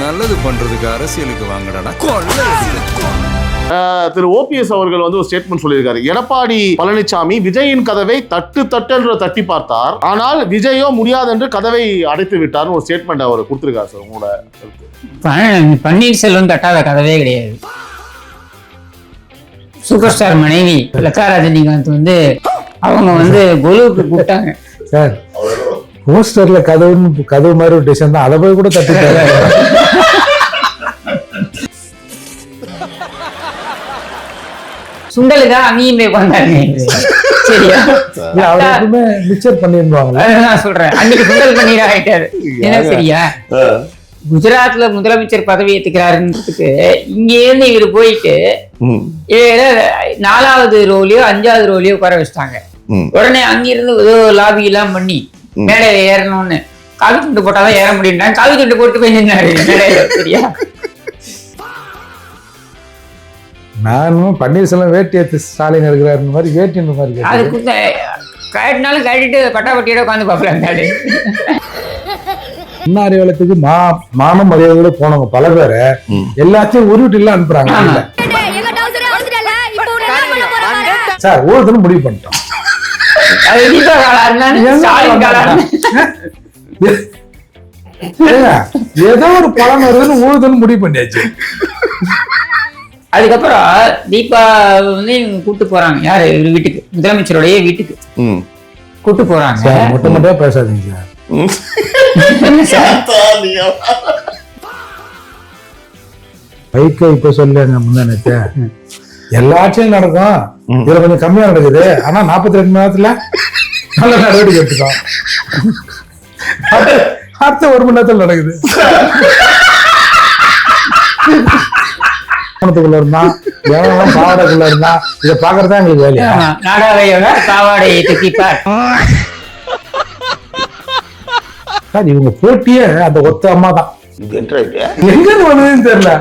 நல்லது பண்றதுக்கு அரசியலுக்கு வாங்கடா. திரு ஓபிஎஸ் அவர்கள் வந்து ஒரு ஸ்டேட்மெண்ட் சொல்லியிருக்காரு. எடப்பாடி பழனிசாமி விஜயின் கதவை தட்டு தட்டி பார்த்தார், ஆனால் விஜயோ முடியாது என்று கதவை அடைத்து விட்டார் ஒரு ஸ்டேட்மெண்ட் அவர் கொடுத்திருக்காரு சார். உங்களோட பன்னீர்செல்வம் தட்டாத கதவே கிடையாது. சூப்பர் ஸ்டார் மனைவி லதா ரஜினிகாந்த் வந்து அவங்க வந்து கொலுவுக்கு கூப்பிட்டாங்க சார். போஸ்டர்ல கதவு மாதிரி ஒரு டிசைன் தான், அதை போய் கூட தட்டிட்டாரு. சுண்டலுக்கா அங்கேயும் போய் வந்தாங்க. சரியா, அவருக்குமே மிக்சர் பண்ணிருந்தாங்க. நான் சொல்றேன், அன்னைக்கு சுண்டல் பன்னீர் ஆயிட்டாரு. என்ன சரியா, குஜராத்ல முதலமைச்சர் பதவி ஏத்துக்கிறாருன்றதுக்கு இங்கே இருந்து இவரு போயிட்டு 4வது ரோலையோ 5வது ரோலையோ உட்கார வச்சுட்டாங்க. உடனே அங்கிருந்து ஏதோ லாபி எல்லாம் பண்ணி மேடையில ஏறணும்னு காவி துண்டு போட்டாதான் ஏற முடியும். காவி துண்டு போட்டு போய் நின்னாரு மேடையில. சரியா, நானும் பன்னீர்செல்வம் வேட்டி ஏத்து ஸ்டாலின் இருக்கிறாரு மாதிரி வேட்டின்ற மாதிரி அது கட்டினாலும் கட்டிட்டு பட்டாப்பட்டியோட உட்காந்து பாப்பலாரு. முன்னாடி வேலைக்கு மானம் மரியாதையோட போனவங்க பல பேரை எல்லாத்தையும் உருவிட்டு அனுப்புறாங்க. சார் ஒவ்வொருத்தரும் முடிவு பண்ணிட்டோம். ஏதோ ஒரு பழம் வருதுன்னு ஒவ்வொருத்தரும் முடிவு பண்ணியாச்சு. அதுக்கப்புறம் தீபா வந்து கூட்டு போறாங்க. யாரு வீட்டுக்கு, முதலமைச்சருடைய வீட்டுக்கு கூட்டு போறாங்க. மொட்டை மொட்டையா பேசாதீங்க சார். பைக்கை இப்ப சொல்லுங்க முன்னாடி எல்லாத்தையும் நடக்கும். இதுல கொஞ்சம் கம்மியா நடக்குது, ஆனா 42 மணி நேரத்துல நல்ல நடவடிக்கை எடுத்துட்டோம். அடுத்த 1 மணி நேரத்துல நடக்குது. இருந்தா பாவாடைக்குள்ள இருந்தா இதை பாக்குறதா எங்களுக்கு வேலையா? நாடாவையோட பாவாடையை தூக்கிப்பார். இவங்க போட்டியே அந்த ஒத்த அம்மா தான். எங்க வருதுன்னு தெரியல.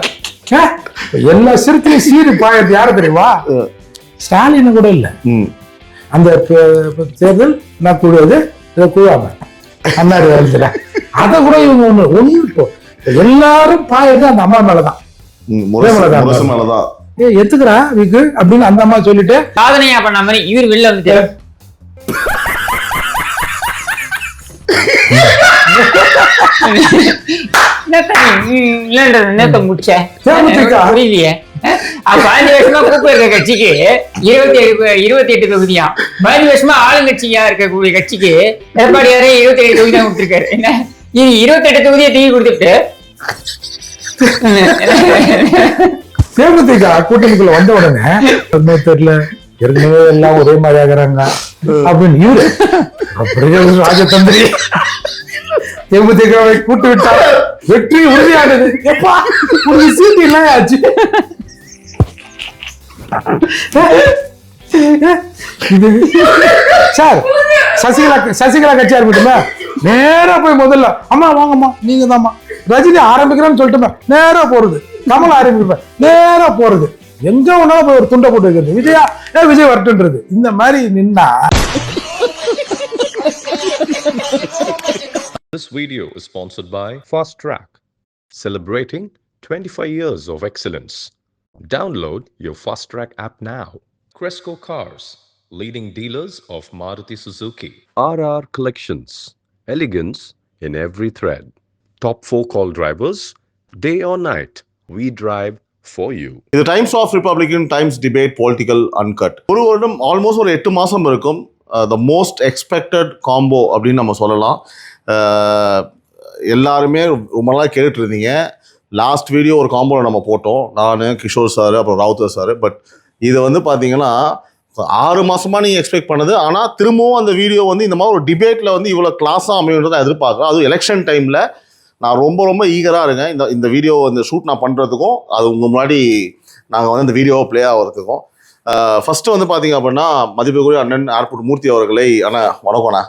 எல்லா சிறுத்தையும் சீரு பாயது யாரு தெரியுமா? ஸ்டாலின் கூட இல்ல. அந்த தேர்தல் நான் கூடுவது கூடாம அண்ணாடி வருதுல அத கூட இவங்க ஒண்ணு எல்லாரும் பாயது அந்த அம்மா மேலதான். எத்துக்கிறா வீக்கு அப்படின்னு அந்த அம்மா சொல்லிட்டு சாதனையா பண்ண மாதிரி இவர் வெளில வந்து புரியலையே. 5 வருஷமா கூப்பு இருக்க கட்சிக்கு 28 தொகுதியா, 5 வருஷமா ஆளுங்கட்சியா இருக்கக்கூடிய கட்சிக்கு எடப்பாடியாரே 27 தொகுதி தான் கொடுத்திருக்காரு. என்ன 28 தொகுதியை தூக்கி கொடுத்துட்டு தேமுதிக கூட்டணிக்குள்ள வந்த உடனே தெரியல ஏற்கனவே எல்லாம் ஒரே மாதிரி ஆகிறாங்க அப்படின்னு இவரு அப்படியே ராஜதந்திரி தேமுதிகவை கூட்டு விட்டார். வெற்றி உறுதியானது. சீட்டு எல்லாம் ஆச்சு. சார் சசிகலா கட்சி ஆரம்பிட்டுமா நேரா போய் முதல்ல அம்மா வாங்கம்மா நீங்க தான்மா ரஜினி ஆரம்பிக்கிறேன்னு சொல்லிட்டுமா நேரா போறது. கமல் ஆரம்பிப்பேன் நேரா போறது. எங்க ஒன்னாலும் போய் ஒரு துண்டை போட்டு வைக்கிறது. விஜய் வரட்டுன்றது. இந்த மாதிரி நின்னா. This video is sponsored by Fast Track, celebrating 25 years of excellence. Download your Fast Track app now. Cresco Cars, leading dealers of Maruti Suzuki. RR Collections, elegance in every thread. Top 4 call drivers, day or night, we drive for you. The Times of Republican Times Debate Political Uncut. ஒரு வருடம் almost ஒரு 8 மாசம் இருக்கும். The most expected combo அப்படின்னு நம்ம சொல்லலாம். எல்லாருமே ரொம்ப நாள் கேட்டுட்டு இருந்தீங்க. லாஸ்ட் வீடியோ ஒரு காம்போவில் நம்ம போட்டோம், நான் கிஷோர் சார் அப்புறம் ராவுத்தர் சார். பட் இதை வந்து பார்த்தீங்கன்னா 6 மாதமாக நீங்கள் எக்ஸ்பெக்ட் பண்ணது. ஆனால் திரும்பவும் அந்த வீடியோ வந்து இந்த மாதிரி ஒரு டிபேட்டில் வந்து இவ்வளோ கிளாஸாக அமையுன்றதை எதிர்பார்க்குறேன். அதுவும் எலெக்ஷன் டைமில் நான் ரொம்ப ஈகராக இருக்கேன். இந்த வீடியோ இந்த ஷூட் நான் பண்ணுறதுக்கும் அது உங்கள் முன்னாடி நாங்கள் வந்து இந்த வீடியோவை ப்ளே ஆகிறதுக்கும். ஃபஸ்ட்டு வந்து பார்த்தீங்க அப்படின்னா மதிப்புக்குரிய அண்ணன் ஏர்போர்ட் மூர்த்தி அவர்களை. ஆனால் வணக்கம்ண்ணா.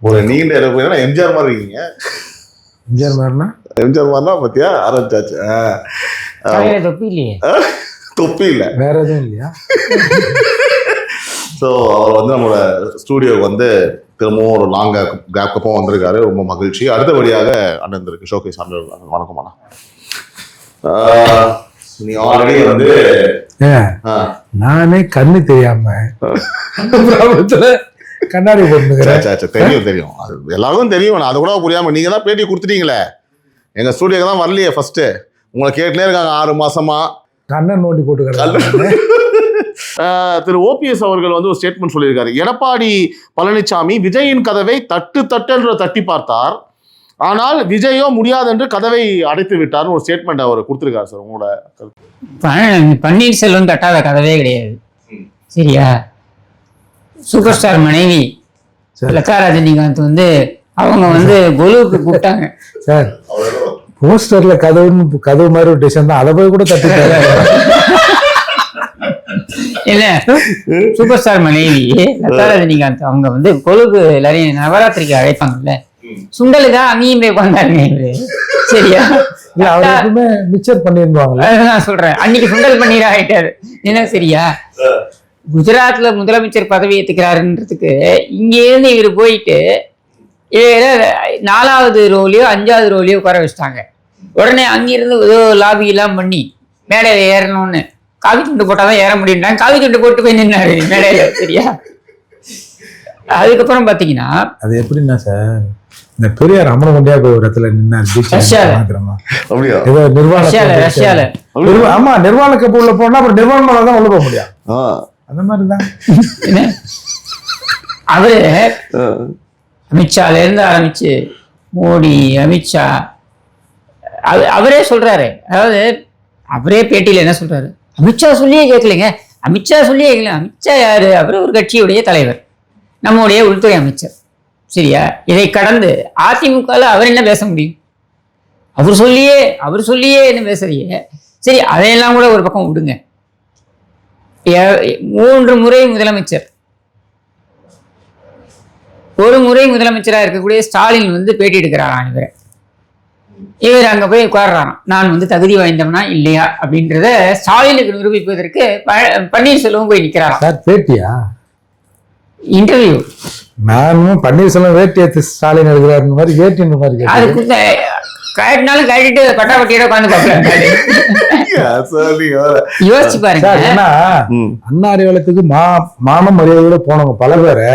ஒரு நீண்ட இடத்துல எம்ஜிஆர் மாதிரி இருக்கீங்க. எம்ஜிஆர் மாதிரினா பார்த்தியா ஆரம்பிச்சாச்சு. தொப்பி இல்லை வேற எதுவும் இல்லையா? ஸோ அவர் வந்து நம்மளோட ஸ்டூடியோவுக்கு வந்து திரும்பவும் ஒரு லாங் கேப் அப்புறம் வந்திருக்காரு. ரொம்ப மகிழ்ச்சி. அடுத்தபடியாக அண்ணன் திரு கிஷோர் கே சாமி அவர்கள். வணக்கம் அண்ணா. நீ ஆல்ரெடி வந்து நானே கண்ணு தெரியாம கண்ணாடி போட்டுக்கிறேன். தெரியும் அது எல்லாருக்கும் தெரியும். அது கூட புரியாம நீங்க தான் பேட்டி கொடுத்துட்டீங்களே, எங்க ஸ்டூடியோக்கு தான் வரலையே. ஃபர்ஸ்ட் உங்களை கேட்டுனே இருக்காங்க 6 மாசமா. கண்ணன் நோண்டி போட்டுக்கிறேன். திரு ஓபிஎஸ் அவர்கள் வந்து ஒரு ஸ்டேட்மெண்ட் சொல்லியிருக்காரு. எடப்பாடி பழனிசாமி விஜயின் கதவை தட்டு தட்டி பார்த்தார், ஆனால் விஜயோ முடியாது என்று கதவை அடைத்து விட்டார்னு ஒரு ஸ்டேட்மெண்ட் அவர் கொடுத்திருக்காரு சார். உங்களோட பன்னீர்செல்வம் தட்டாத கதவே கிடையாது. சரியா? சூப்பர் ஸ்டார் மனைவி லதா ரஜினிகாந்த் வந்து அவங்க வந்து கொலுவுக்கு கூப்பிட்டாங்க சார். போஸ்டர்ல கதவு மாதிரி ஒரு டிசைன் தான், அதை போய் கூட தட்டிட்டாரு. இல்ல, சூப்பர் ஸ்டார் மனைவி லதா ரஜினிகாந்த் அவங்க வந்து கொலுக்கு எல்லாரையும் நவராத்திரிக்கு அழைப்பாங்கல்ல, சுண்டலுக்கா அங்கேயும் போய் உட்காந்தாருங்க இவரு. சரியா? அவருக்குமே மிச்சர் பண்ணிருந்தாங்க. நான் சொல்றேன், அன்னைக்கு சுண்டல் பன்னீர் ஆயிட்டாரு. என்ன? சரியா? குஜராத்ல முதலமைச்சர் பதவி ஏத்துக்கிறாருன்றதுக்கு இங்க இருந்து இவரு போயிட்டு 4வது ரோலையோ 5வது ரோலையோ உட்கார வச்சுட்டாங்க. உடனே அங்கிருந்து ஏதோ லாபி எல்லாம் பண்ணி மேடையில ஏறணும்னு காவி துண்டு போட்டாதான் ஏற முடியுன்றாங்க. காவி துண்டு போட்டு போய் நின்னாரு மேடையில. சரியா? அதுக்கப்புறம் பாத்தீங்கன்னா அது எப்படின்னா சார், இந்த பெரியார் அமரகொண்டியா போய் ஒரு இடத்துல நின்னாரு. ஏதோ ரஷ்யால ஆமா, நிர்வாண கப்பு உள்ள போனா அப்புறம் நிர்வாணம் தான் உள்ள போக முடியும். அந்த மாதிரிதான் அவரு அமித்ஷால இருந்து ஆரம்பிச்சு மோடி, அமித்ஷா அவரே சொல்றாரு. அதாவது அவரே பேட்டியில என்ன சொல்றாரு, அமித்ஷா சொல்லியே கேட்கலைங்க, அமித்ஷா சொல்லியே கேட்கல. அமித்ஷா யாரு? அவர் ஒரு கட்சியுடைய தலைவர், நம்முடைய உள்துறை அமைச்சர். சரியா? இதை கடந்து அதிமுகல அவர் என்ன பேச முடியும்? அவர் சொல்லியே என்ன பேசுறீங்க? சரி, அதையெல்லாம் கூட ஒரு பக்கம் விடுங்க. 3 முறை முதலமைச்சர், ஒரு முறை முதலமைச்சராக இருக்கக்கூடிய ஸ்டாலின் வந்து பேட்டி எடுக்கிறாராம். இவர் அங்க போய் உட்கார்றாராம், நான் வந்து தகுதி வாய்ந்தவனா இல்லையா அப்படின்றத ஸ்டாலினுக்கு நிரூபிப்பதற்கு பன்னீர்செல்வம் போய் நிற்கிறாராம். பேட்டியா? இன்டர்வியூ. நானும் பன்னீர்செல்வம் வேட்டி எடுத்து ஸ்டாலின் எடுக்கிறாரு மாதிரி வேட்டின்ற மாதிரி அதுக்கு கட்டினாலும் கட்டிட்டு பட்டாபட்டியோட உட்காந்து பார்க்கலாம். யோசிச்சு பாருங்க. ஏன்னா அண்ணா அறிவாலயத்துக்கு மானம் மரியாதையோட போனவங்க பல பேரை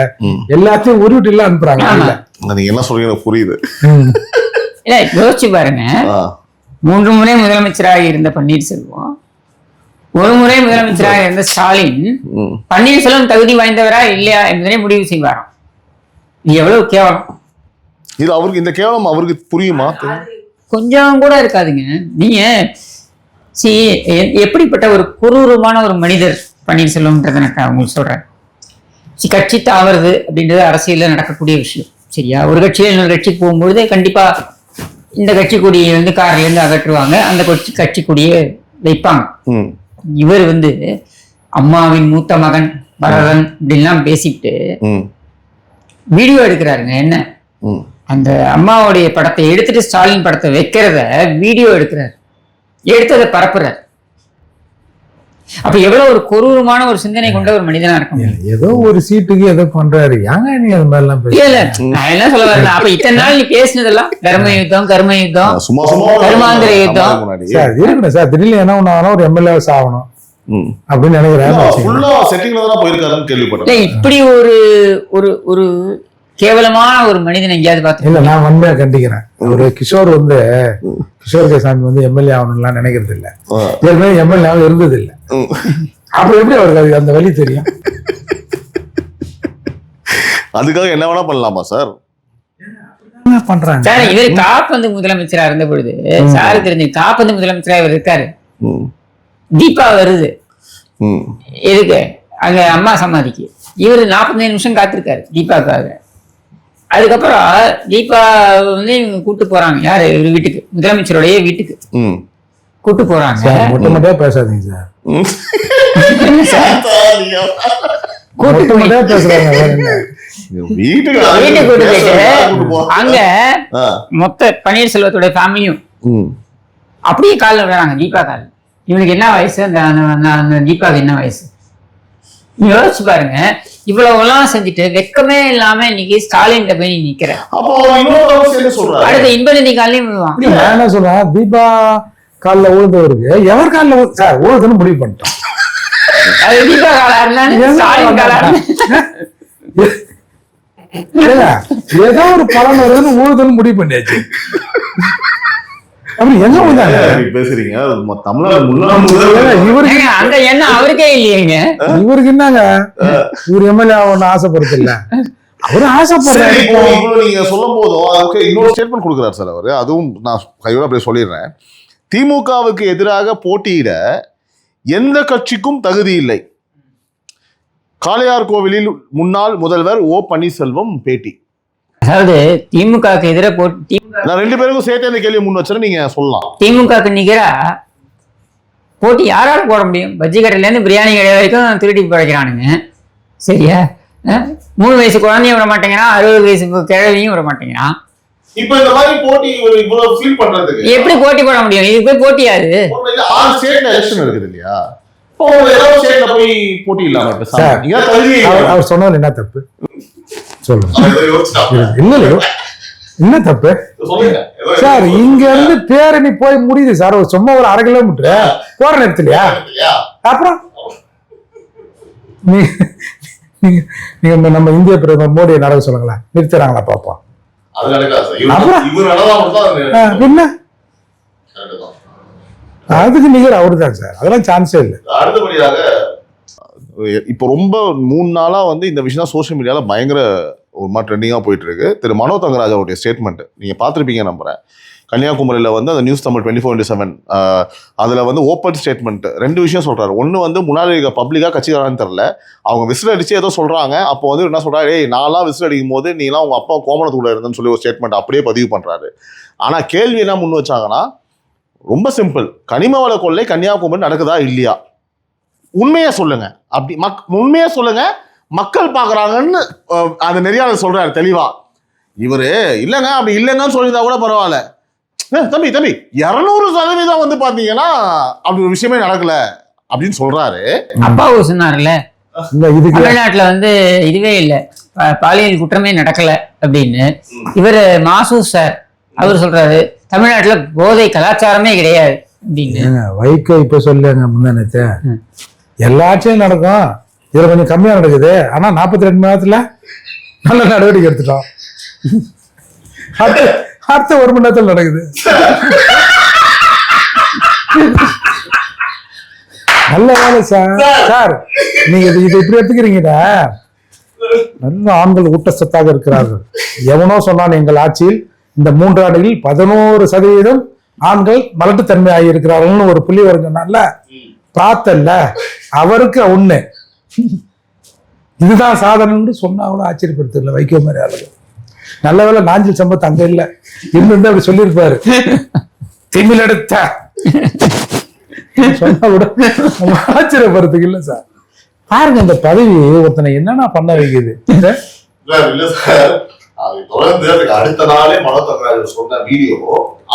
எல்லாத்தையும் உருவிட்டு எல்லாம் அனுப்புறாங்க. நீங்க என்ன சொல்றீங்க புரியுது. இல்ல, யோசிச்சு பாருங்க. 3 முறை முதலமைச்சராக இருந்த பன்னீர்செல்வம், ஒரு முறை முதலமைச்சராக இருந்த ஸ்டாலின் பன்னீர்செல்வம் தகுதி வாய்ந்தவரா இல்லையா என்பதனை முடிவு செய்வாராம். இது எவ்வளவு கேவலம்! இது அவருக்கு, இந்த கேவலம் அவருக்கு புரியுமா? கொஞ்சம் கூட இருக்காதுங்க. நீங்க எப்படிப்பட்ட ஒரு குரூரமான ஒரு மனிதர் பன்னீர்செல்வம்ன்றத நான் உங்களுக்கு சொல்றேன். கட்சி தாவறது அப்படின்றது அரசியல்ல நடக்கக்கூடிய விஷயம். சரியா? ஒரு கட்சியில இன்னொரு கட்சிக்கு போகும்பொழுது கண்டிப்பா இந்த கட்சி கொடியை வந்து கார்ல இருந்து அகற்றுவாங்க, அந்த கட்சி கொடியை வைப்பாங்க. இவர் வந்து அம்மாவின் மூத்த மகன் பரதன் இப்படின்லாம் பேசிட்டு வீடியோ எடுக்கிறாருங்க. என்ன? அந்த அம்மாவுடைய படத்தை எடுத்துட்டு ஸ்டாலின் படத்தை வைக்கிறத வீடியோ எடுக்கிறார், எடுத்து அதை பரப்புறார். அப்ப எவ்வளவு ஒரு கொடூரமான ஒரு சிந்தனை கொண்ட ஒரு மனிதனா இருக்கும். ஏதோ ஒரு சீட்டுக்கு ஏதோ பண்றாரு. ஏங்க நீ அது மாதிரி எல்லாம் இல்ல, நான் என்ன சொல்ல வரேன், அப்ப இத்தனை நாள் நீ பேசினதெல்லாம் தர்ம யுத்தம், கர்ம யுத்தம், கர்மாந்திர யுத்தம் இருக்கணும் சார். திடீர்னு என்ன ஒண்ணு ஒரு எம்எல்ஏ சாகணும் அப்படின்னு நினைக்கிறேன். இப்படி ஒரு ஒரு கேவலமான ஒரு மனிதன் எங்கேயாவது பார்த்து இல்ல, நான் வன்மையா கண்டிக்கிறேன். ஒரு கிஷோர் கே சாமி வந்து எம்எல்ஏ ஆகணும்லாம் நினைக்கிறது இல்ல, ஏற்கனவே எம்எல்ஏ இருந்தது இல்ல. அப்புறம் எப்படி அவருக்கு அந்த வழி தெரியும்? அதுக்காக என்ன வேணா பண்ணலாமா சார்? பண்றாங்க சார். இவர் காப்பந்து முதலமைச்சரா இருந்த பொழுது சாரு தெரிஞ்சு காப்பந்து முதலமைச்சரா இவர் இருக்காரு. தீபா வருது எதுக்கு? அங்க அம்மா சமாதிக்கு இவர் 45 நிமிஷம் காத்திருக்காரு தீபாவுக்காக. அதுக்கப்புறம் தீபா வந்து இவங்க கூட்டு போறாங்க. யாரு? இவர் வீட்டுக்கு, முதலமைச்சருடைய வீட்டுக்கு கூட்டு போறாங்க. மொட்டை மொட்டையா பேசாதீங்க சார். வீட்டுக்கு கூட்டு போயிட்டு அங்க மொத்த பன்னீர்செல்வத்தோட ஃபேமிலியும் அப்படியே காலில் விடுறாங்க. தீபா கால். இவனுக்கு என்ன வயசு? அந்த தீபாவுக்கு என்ன வயசு? யோசிச்சு பாருங்க, இவ்வளவு எல்லாம் செஞ்சுட்டு வெக்கமே இல்லாம இன்னைக்கு ஸ்டாலின் போய் நீ நிக்கிற. அப்போ இன்னொரு சேர்ந்து சொல்றாரு. அடுத்த இன்பநிதி காலையும் விழுவான். நான் என்ன சொல்றேன், தீபா காலில் உழுந்தவருக்கு எவர் காலில் சார் உழுதுன்னு முடிவு பண்ணிட்டோம். அது தீபா காலா இருந்தாலும் ஸ்டாலின் காலா ஏதோ ஒரு பலன் வருதுன்னு உழுதுன்னு முடிவு பண்ணியாச்சு. அப்படி எங்க வந்தாங்க பேசுறீங்க? தமிழ்நாடு முன்னாள் முதல்வர் இவருக்கு அந்த எண்ணம் அவருக்கே இல்லையேங்க. இவருக்கு என்னங்க, இவர் எம்எல்ஏ ஒண்ணு ஆசைப்படுறது இல்ல, அவரு ஆசைப்படுறாரு. நீங்க சொல்லும் போதும் இன்னொரு ஸ்டேட்மெண்ட் கொடுக்குறாரு சார் அவரு. அதுவும் நான் கையோட அப்படியே சொல்லிடுறேன். திமுகவுக்கு எதிராக போட்டியிட எந்த கட்சிக்கும் தகுதி இல்லை. காளையார் கோவிலில் முன்னாள் முதல்வர் ஓ பன்னீர்செல்வம் பேட்டி. அதாவது திமுகவுக்கு எதிராக போட்டி, நான் ரெண்டு பேருக்கும் சேர்த்து இந்த கேள்வி முன் வச்சுறேன், நீங்க சொல்லலாம். திமுகவுக்கு நிகரா போட்டி யாரால போட முடியும்? பஜ்ஜி கடையில இருந்து பிரியாணி கடை வரைக்கும் திருடி பழைக்கிறானுங்க. சரியா? 3 வயசு குழந்தையும் விட மாட்டேங்கிறான், 60 வயசு கிழவியும் விட மாட்டேங்கிறான். இப்ப இந்த மாதிரி போட்டி இவ்வளவு ஃபீல் பண்றதுக்கு எப்படி போட்டி போட முடியும்? இது போய் போட்டியாது. 6 ஸ்டேட்ல எலெக்ஷன் இருக்குது இல்லையா? போய் போட்டி இல்லாம அவர் சொன்னது என்ன தப்பு சொல்லுங்க. இல்லையோ என்ன தப்பு சார்? இங்க இருந்து பேரணி போய் முடியுது சார், சும்மா ஒரு 1/2 கிலோமீட்டர் போற நேரத்துலயா? அப்புறம் நீங்க நம்ம இந்திய பிரதமர் மோடியை நடக்க சொல்லுங்களேன், நிறுத்துறாங்களா பாப்போம். என்ன அதுக்கு நிகர் அவருதான் சார், அதெல்லாம் சான்ஸே இல்லை. அடுத்தபடியாக இப்போ ரொம்ப 3 நாளா இந்த விஷயம் தான் சோசியல் மீடியால பயங்கர ஒரு மாதிரி ட்ரெண்டிங்காக போயிட்டு இருக்கு. திரு மனோ தங்கராஜ் அவருடைய ஸ்டேட்மெண்ட் நீங்க பார்த்துருப்பீங்க நம்புறேன். கன்னியாகுமரியில் அந்த நியூஸ் தமிழ் 24/7 அதில் ஓப்பன் ஸ்டேட்மெண்ட் 2 விஷயம் சொல்றாரு. ஒன்று முன்னாடி பப்ளிக்காக கட்சிக்காரன்னு தெரில, அவங்க விசில் அடிச்சு ஏதோ சொல்றாங்க. அப்போ என்ன சொல்றாரு, ஏய் நான்லாம் விசில் அடிக்கும் போது நீலாம் உங்க அப்பா கோமணத்துக்குள்ள இருந்தேன்னு சொல்லி ஒரு ஸ்டேட்மெண்ட் அப்படியே பதிவு பண்றாரு. ஆனா கேள்வி என்ன முன் வச்சாங்கன்னா ரொம்ப சிம்பிள், கனிம வள கொள்ளை கன்னியாகுமரி நடக்குதா இல்லையா? உண்மையா சொல்லுங்க, அப்படி உண்மையா சொல்லுங்க, மக்கள் பாக்குறாங்கன்னு அந்த நெறியாளர் சொல்றாரு தெளிவா. இவரு இல்லைங்க அப்படி இல்லைங்கன்னு சொல்லியிருந்தா கூட பரவாயில்ல, தம்பி 200% பாத்தீங்கன்னா அப்படி ஒரு விஷயமே நடக்கல அப்படின்னு சொல்றாரு. அப்பாவு சொன்னார்ல, தமிழ்நாட்டுல இதுவே இல்லை, பாலியல் குற்றமே நடக்கல அப்படின்னு. இவரு மாசு சார் அவர் சொல்றாரு தமிழ்நாட்டுல போதை கலாச்சாரமே கிடையாது அப்படின்னு. வைகோ இப்ப சொல்லுங்க, முந்தானத்தை எல்லா ஆட்சியும் நடக்கும், இதுல கொஞ்சம் கம்மியா நடக்குது, ஆனா 42 மணி நேரத்துல நல்ல நடவடிக்கை எடுத்துட்டோம், அடுத்த 1 மணி நேரத்தில் நடக்குது. நல்ல வேலை சார். சார் நீங்க இது இப்படி எடுத்துக்கிறீங்கடா, நல்ல ஆண்கள் ஊட்டச்சத்தாக இருக்கிறார்கள். எவனோ சொன்னான் எங்கள் ஆட்சியில் இந்த 3 ஆண்டுகளில் 11% ஆண்கள் மலட்டுத்தன்மை ஆகியிருக்கிறார்கள்னு ஒரு புள்ளி வருங்கனால பார்த்தல்ல, அவருக்கு 1 இதுதான் சாதனைன்னு சொன்னா கூட ஆச்சரியப்படுத்தல வைக்கோ மாதிரி ஆளுங்க. நல்ல வேலை நாஞ்சில் சம்பத் அங்க இல்ல, இருந்து அப்படி சொல்லியிருப்பாரு, திமிழ் எடுத்த சொன்னா கூட ஆச்சரியப்படுறதுக்கு இல்ல சார். பாருங்க இந்த பதவி ஒருத்தனை என்னன்னா பண்ண வைக்குது. அதை தொடர்ந்து அதுக்கு அடுத்த நாளே மனோ தங்கராஜ் சொன்ன வீடியோ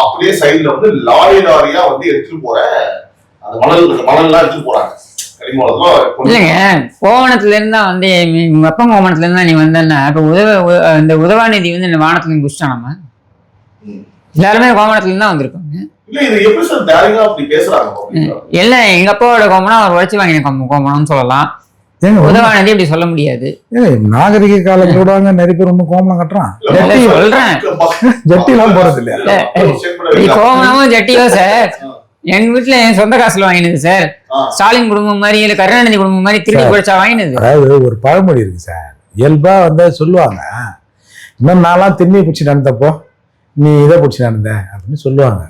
அப்படியே சைட்ல லாரியா எடுத்துட்டு போற அந்த மணல்லாம் எடுத்துட்டு போறாங்க. இல்லைங்க, கோவணத்துல இருந்தா உங்க அப்பா கோவணத்துல இருந்தா நீ வந்தன்னா இப்ப இந்த உதவாநிதி இந்த வானத்துல இருந்து குடிச்சிட்டான். நம்ம எல்லாருமே கோவணத்துல இருந்தா வந்திருக்காங்க. இல்ல எங்க அப்பாவோட கோமணம் அவர் உழைச்சு வாங்கின கோமணம்னு சொல்லலாம், உதவாநிதி அப்படி சொல்ல முடியாது. நாகரிக காலத்துல விடுவாங்க, நிறைய பேர் ஒண்ணு கோமணம் கட்டுறான், சொல்றேன் ஜட்டி எல்லாம் போறது இல்லையா? கோமணமும் ஜட்டியோ சார் எங்க வீட்டுல என் சொந்த காசுல வாங்கினது சார், ஸ்டாலின் குடும்பம் மாதிரி இல்ல கருணாநிதி குடும்பம் மாதிரி திருப்பி குடிச்சா வாங்கினது. அதாவது ஒரு பழமொழி இருக்கு சார், இயல்பா சொல்லுவாங்க, இன்னும் நான்லாம் திண்ணி பிடிச்சி நடந்தப்போ நீ இதை பிடிச்சி நடந்த அப்படின்னு சொல்லுவாங்க.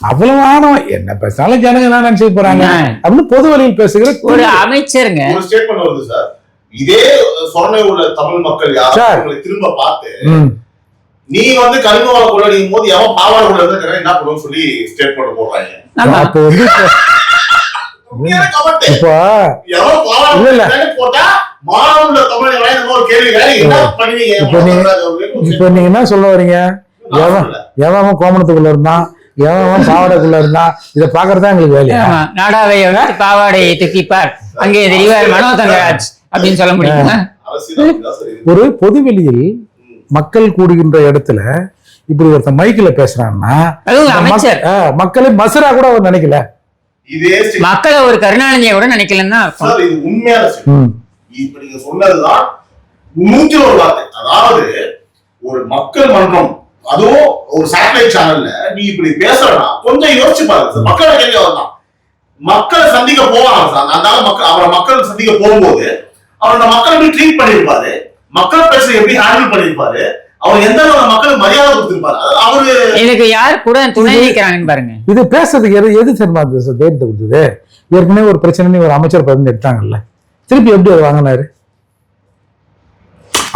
அவ்வளவு ஆணவம் என்ன பேசினாலும் ஜனங்க என்ன நினைச்சு போறாங்க அப்படின்னு பொது வழியில் பேசுகிற ஒரு அமைச்சருங்க இதே சொன்ன உள்ள தமிழ் மக்கள் யாரும் திரும்ப பார்த்து நீ கனிம வள கொள்ளடிக்கும் போது எவன் பாவாடை உள்ள இருந்தா என்ன பண்ணுவோம் சொல்லி ஸ்டேட்மெண்ட் போடுறாங்க. அப்போ இப்ப நீங்க என்ன சொல்ல வரீங்க, எவன் கோமணத்துக்குள்ள இருந்தான் எவன் பாவாடைக்குள்ள இருந்தா இதை பாக்குறதா எங்களுக்கு வேலையா? நாடாவை பாவாடையை தூக்கிப்பார் அங்கே தெரிவார் மனோ தங்கராஜ் அப்படின்னு சொல்ல முடியுமா? ஒரு பொதுவெளியில் மக்கள் கூடுகின்ற இடத்துல இப்படி ஒருத்தன் மைக்கில பேசுறான்னா அதுவும் அமைச்சர் மக்களை மசரா கூட அவர் நினைக்கல. இதே மக்களை ஒரு கருணாநிதியை கூட நினைக்கலன்னா சார் இது உண்மையான இப்ப நீங்க சொன்னதுதான் 101 வார்த்தை. அதாவது ஒரு மக்கள் மன்றம், அதுவும் ஒரு சேட்டலைட் சேனல்ல நீ இப்படி பேசுறனா கொஞ்சம் யோசிச்சு பாருங்க சார். மக்களை கேள்வி வரலாம், மக்களை சந்திக்க போவாங்க சார். அதனால அவரை மக்கள் சந்திக்க போகும்போது அவர் அந்த மக்களை எப்படி ட்ரீட் பண்ணிருப்பாரு, மக்கள் பேச எப்படி ஹேண்டில் பண்ணிருப்பாரு, அவர் எந்த மக்களுக்கு மரியாதை கொடுத்திருப்பாரு, அவரு இதுக்கு யார் கூட துணை நிற்கிறாங்கன்னு பாருங்க. இது பேசுறதுக்கு எது தெரியுமா தைரியத்தை கொடுத்தது? ஏற்கனவே ஒரு பிரச்சனை ஒரு அமைச்சர் பதவி எடுத்தாங்கல்ல, திருப்பி எப்படி அவர் வாங்கினாரு?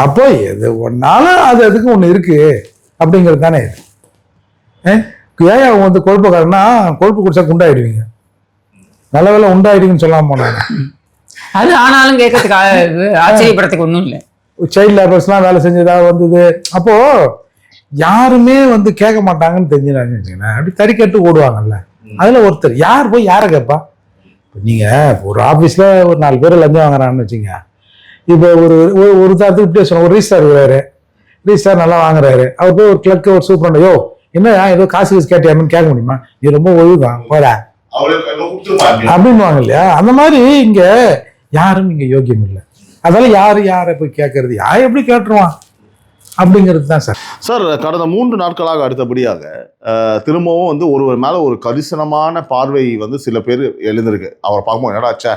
அப்போ எது ஒன்னாலும் அது அதுக்கு ஒண்ணு இருக்கு அப்படிங்கிறது தானே. ஏன் அவங்க வந்து கொழுப்புக்காரன்னா கொழுப்பு குடிச்சா குண்டாயிடுவீங்க, நல்ல வேலை உண்டாயிடுவீங்கன்னு சொல்லாம போனாங்க. அது ஆனாலும் கேட்கறதுக்கு ஆச்சரியப்படுறதுக்கு ஒண்ணும் இல்லை. சைல்ட் லேபர்ஸ்லாம் வேலை செஞ்சதா வந்தது. அப்போ யாருமே வந்து கேட்க மாட்டாங்கன்னு தெரிஞ்சுனாங்கன்னு வச்சுக்கோங்களேன், அப்படி தறிக்கட்டு ஓடுவாங்கல்ல. அதுல ஒருத்தர் யார் போய் யாரை கேட்பா? நீங்க ஒரு ஆபீஸ்ல ஒரு 4 பேர் லஞ்சம் வாங்குறான்னு வச்சுங்க. இப்போ ஒரு தாரத்துக்கு இப்படியே சொன்ன ஒரு ரீஸ்டார் இருக்கிறாரு, ரீஸ்டார் நல்லா வாங்குறாரு. அவர் போய் ஒரு கிளர்க்கு ஒரு சூப்பரண்ட், யோ என்ன ஏதோ காசு கேட்டியான்னு கேட்க முடியுமா? நீ ரொம்ப ஒழுங்கான் போற அப்படின்வாங்க இல்லையா? அந்த மாதிரி இங்க யாரும் இங்க யோகியம் இல்லை. அதனால யாரை போய் கேட்கறது, யார் எப்படி கேட்டுருவான் அப்படிங்கிறது தான் சார். சார் கடந்த 3 நாட்களாக அடுத்தபடியாக திரும்பவும் வந்து ஒருவர் மேல ஒரு கரிசனமான பார்வை வந்து சில பேர் எழுந்திருக்கு. அவரை பார்க்கும்போது என்னடாச்சா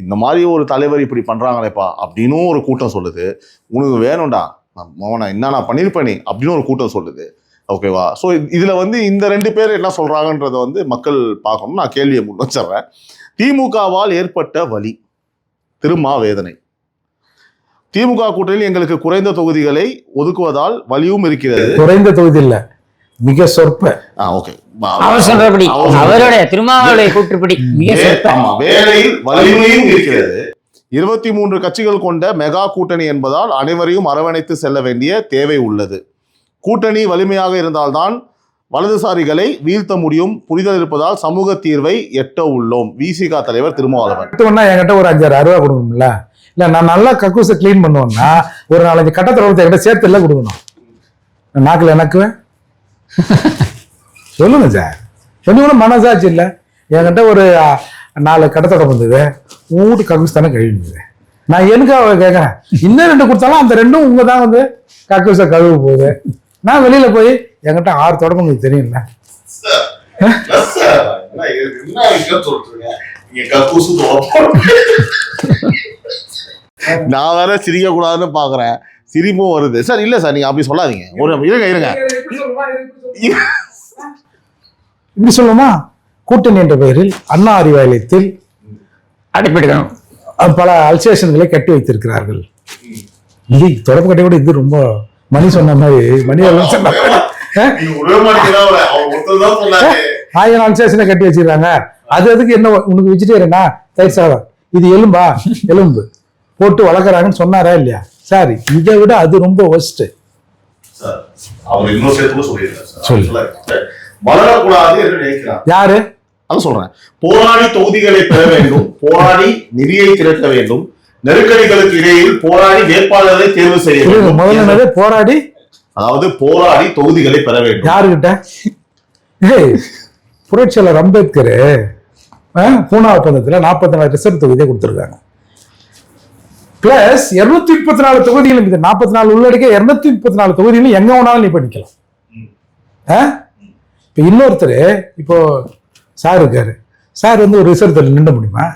இந்த மாதிரி ஒரு தலைவர் இப்படி பண்றாங்களேப்பா அப்படின்னு ஒரு கூட்டம் சொல்லுது. உனக்கு வேணும்டா மோனா என்ன நான் பண்ணிருப்பேன் நீ அப்படின்னு ஒரு கூட்டம் சொல்லுது. ஓகேவா? ஸோ இதுல வந்து இந்த 2 பேர் என்ன சொல்றாங்கன்றத வந்து மக்கள் பார்க்கணும். நான் கேள்வியை முன் வச்சிடுறேன். திமுகவால் ஏற்பட்ட வலி, திருமா வேதனை. திமுக கூட்டணியில் எங்களுக்கு குறைந்த தொகுதிகளை ஒதுக்குவதால் வலியும் இருக்கிறது. குறைந்த தொகுதி இல்ல, மிக சொற்ப. அவர் சொல்றபடி அவருடைய திருமாவளவனுடைய கூற்றுப்படி வேலையில் வலிமையும் இருக்கிறது. 23 கட்சிகள் கொண்ட மெகா கூட்டணி என்பதால் அனைவரையும் அரவணைத்து செல்ல வேண்டிய தேவை உள்ளது. கூட்டணி வலிமையாக இருந்தால்தான் வலதுசாரிகளை வீழ்த்த முடியும். புரிதல் இருப்பதால் சமூக தீர்வை எட்ட உள்ளோம். விசிக தலைவர் திருமாவளவன். என்கிட்ட ஒரு 5-6 ரூபா கொடுக்கணும்ல, இல்ல நான் நல்லா கக்கூசை கிளீன் பண்ணுவேன்னா ஒரு 4-5 கட்டத்தோட என்கிட்ட சேர்த்து எல்லாம் கொடுக்கணும். நாக்குல எனக்கு சொல்லுங்க சார், கொஞ்சம் கூட மனசாச்சு இல்லை. என்கிட்ட ஒரு 4 கட்டத்தோட வந்தது, வீட்டு கக்கூஸ் தானே கழுவிடுது. நான் எனக்காக கேட்கறேன், இன்னும் 2 கொடுத்தாலும் அந்த 2ம் உங்க தான் வந்து கக்கூசை கழுவு போகுது. நான் வெளியில போய் என்கிட்ட 6 தொடர்பு உங்களுக்கு தெரியும்ல. நான் வேற சிரிக்க கூடாதுன்னு பாக்குறேன், சிரிப்பும் வருது. சார் இல்ல சார், நீங்க அப்படி சொல்லாதீங்க. இருங்க இப்படி சொல்லுமா? கூட்டணி என்ற பெயரில் அண்ணா அறிவாலயத்தில் அடைப்பிடிக்கணும் பல அல்சேஷன்களை கட்டி வைத்திருக்கிறார்கள். இது தொடர்பு கட்டி கூட இது ரொம்ப மணி சொன்ன மாதிரி, மணி 1000 அல்சேஷனை கட்டி வச்சிருக்காங்க. அது அதுக்கு என்ன உனக்கு வெஜிடேரியனா தயிர் சாதம், இது எலும்பா எலும்பு போட்டு வளர்க்குறாங்கன்னு சொன்னாரா இல்லையா? சார் இதை விட அது ரொம்ப ஒஸ்ட். வளரக்கூடாது என்று நினைக்கிறார். யாரு? அதான் சொல்றேன். போராடி தொகுதிகளை பெற வேண்டும், போராடி நிதியை திரட்ட வேண்டும், நெருக்கடிகளுக்கு இடையில் போராடி வேட்பாளரை தேர்வு செய்ய வேண்டும். முதல்ல போராடி, அதாவது போராடி தொகுதிகளை பெற வேண்டும். யாருகிட்ட? புரட்சியாளர் அம்பேத்கர் பூனா ஒப்பந்தத்துல 44 ரிசர்வ் தொகுதியை கொடுத்திருக்காங்க. பிளஸ் 234 தொகுதிகளும், இது 44 உள்ளடக்க 234 தொகுதிகளும் எங்க வேணாலும் நீ பண்ணிக்கலாம். இப்ப இன்னொருத்தர், இப்போ சார் இருக்காரு, சார் வந்து ஒரு ரிசர்வ் தொகுதியில் நின்ற முடியுமா?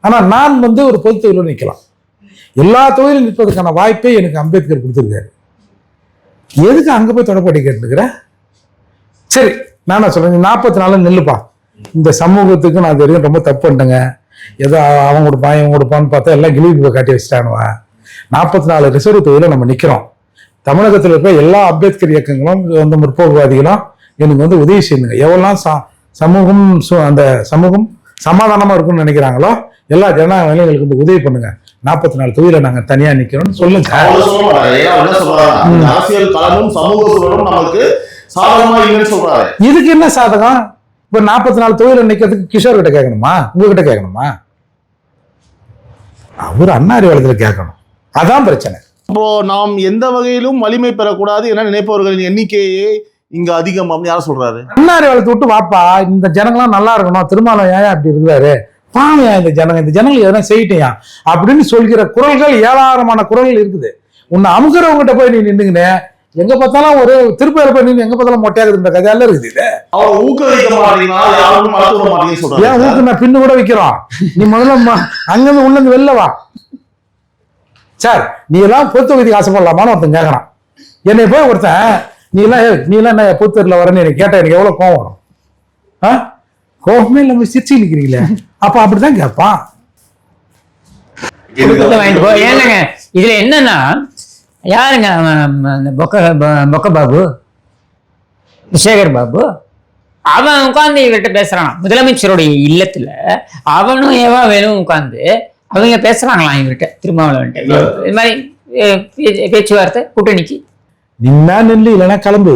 ஆனா நான் வந்து ஒரு பொது தொகுதியில் நிற்கலாம். எல்லா தொகுதியிலும் நிற்பதற்கான வாய்ப்பை எனக்கு அம்பேத்கர் கொடுத்திருக்காரு. எதுக்கு அங்க போய் தொடர்படி கேட்டுக்கிற? சரி நான் சொல்றேன், 44 நில்லுப்பா, இந்த சமூகத்துக்கு நான் தெரியும் ரொம்ப தப்பு பண்ணிட்டேங்க, ஏதோ அவன் கொடுப்பான் இவன் கொடுப்பான்னு பார்த்தா எல்லாம் கிளிப்பு காட்டி வச்சுட்டானுவா. 44 ரிசர்வ் தொகுதியில நம்ம நிக்கிறோம். தமிழகத்தில் இருக்க எல்லா அம்பேத்கர் இயக்கங்களும் வந்து முற்போக்குவாதிகளும் எனக்கு வந்து உதவி செய்யுங்க. எவ்வளவு சமூகம் அந்த சமூகம் சமாதானமா இருக்கும்னு நினைக்கிறாங்களோ எல்லா ஜனநாயக வேலைகளுக்கு வந்து உதவி பண்ணுங்க. 44 தொகுதியில நாங்க தனியா நிக்கிறோம்னு சொல்லுங்க. அரசியல் களமும் சமூக சூழலும் நமக்கு சாதகமா இல்லைன்னு சொல்றாரு. இதுக்கு என்ன சாதகம்? இப்ப 44 தொகுதியில நிக்கிறதுக்கு கிஷோர் கிட்ட கேட்கணுமா, உங்ககிட்ட கேட்கணுமா? அவர் அண்ணாரிவாளத்துல கேட்கணும், அதான் பிரச்சனை. அப்போ நாம் எந்த வகையிலும் வலிமை பெறக்கூடாது என நினைப்பவர்களின் எண்ணிக்கையே இங்க அதிகம் அப்படின்னு யாரும் சொல்றாரு? அண்ணாரிவாளத்தை விட்டு வாப்பா, இந்த ஜனங்களாம் நல்லா இருக்கணும், திருமாவளவன் ஏன் அப்படி இருக்கிறாரு, பாவையா இந்த ஜனங்கள் எதனா செய்யிட்டியா அப்படின்னு சொல்கிற குரல்கள் ஏராளமான குரல்கள் இருக்குது. உன்னை அமுகிறவங்ககிட்ட போய் நீ நின்றுங்கன்னு எங்க பார்த்தாலும் ஒரு திருப்பதியில போய் நின்று எங்க பார்த்தாலும் மொட்டையாகுதுன்ற கதையெல்லாம் இருக்குது. இது அவர் ஊக்குவிக்க மாட்டீங்கன்னா யாரும் மறக்க மாட்டீங்கன்னு சொல்றாரு. ஏன் ஊக்கு நான் பின்னு கூட வைக்கிறோம், நீ முதல்ல அங்கிருந்து உள்ளந்து வெளில வா சார். நீ எல்லாம் பொது தொகுதிக்கு ஆசைப்படலாமான்னு ஒருத்தன் கேட்கறான். என்னை போய் ஒருத்தன் நீ எல்லாம் என்ன பொதுத்தூர்ல வரேன்னு எனக்கு கேட்டா எனக்கு எவ்வளவு கோவம் வரும். கோபமே இல்லாம சிரிச்சு நிக்கிறீங்களே, அப்ப அப்படிதான் கேட்பான். ஏங்க இதுல என்னன்னா, யாருங்க பொக்க பாபு, சேகர் பாபு, அவன் உட்கார்ந்து இவர்கிட்ட பேசுறான் முதலமைச்சருடைய இல்லத்துல. அவனும் ஏவா வேணும் உட்கார்ந்து அவங்க பேசுறாங்களாம் இவர்கிட்ட, திருமாவளவன்ட்ட. இது மாதிரி பேச்சுவார்த்தை கூட்டணிக்கு நின்னா நில்லு, இல்லைன்னா கிளம்பு